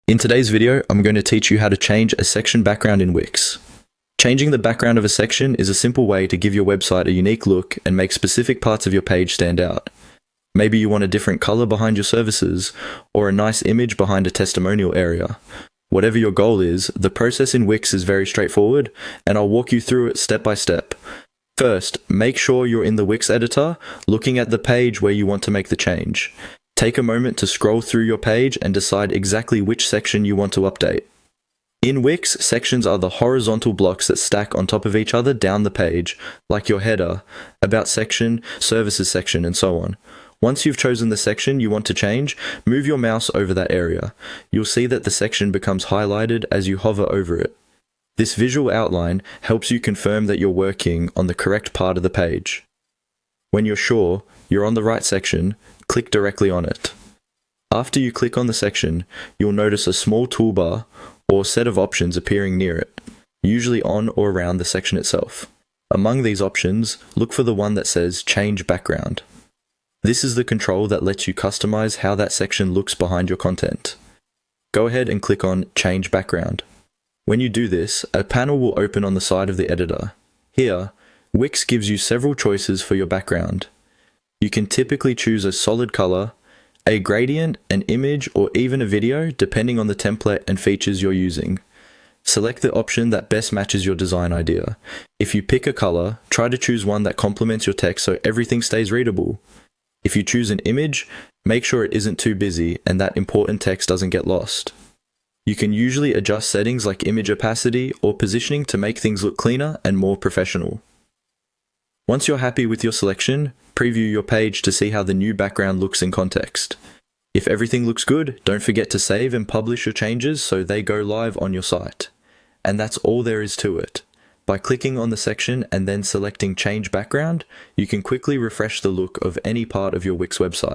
In today's video, I'm going to teach you how to change a section background in Wix. Changing the background of a section is a simple way to give your website a unique look and make specific parts of your page stand out. Maybe you want a different color behind your services, or a nice image behind a testimonial area. Whatever your goal is, the process in Wix is very straightforward, and I'll walk you through it step by step. First, make sure you're in the Wix editor, looking at the page where you want to make the change. Take a moment to scroll through your page and decide exactly which section you want to update. In Wix, sections are the horizontal blocks that stack on top of each other down the page, like your header, about section, services section, and so on. Once you've chosen the section you want to change, move your mouse over that area. You'll see that the section becomes highlighted as you hover over it. This visual outline helps you confirm that you're working on the correct part of the page. When you're sure you're on the right section, click directly on it. After you click on the section, you'll notice a small toolbar or set of options appearing near it, usually on or around the section itself. Among these options, look for the one that says Change Background. This is the control that lets you customize how that section looks behind your content. Go ahead and click on Change Background. When you do this, a panel will open on the side of the editor. Here, Wix gives you several choices for your background. You can typically choose a solid color, a gradient, an image, or even a video, depending on the template and features you're using. Select the option that best matches your design idea. If you pick a color, try to choose one that complements your text so everything stays readable. If you choose an image, make sure it isn't too busy and that important text doesn't get lost. You can usually adjust settings like image opacity or positioning to make things look cleaner and more professional. Once you're happy with your selection, preview your page to see how the new background looks in context. If everything looks good, don't forget to save and publish your changes so they go live on your site. And that's all there is to it. By clicking on the section and then selecting Change Background, you can quickly refresh the look of any part of your Wix website.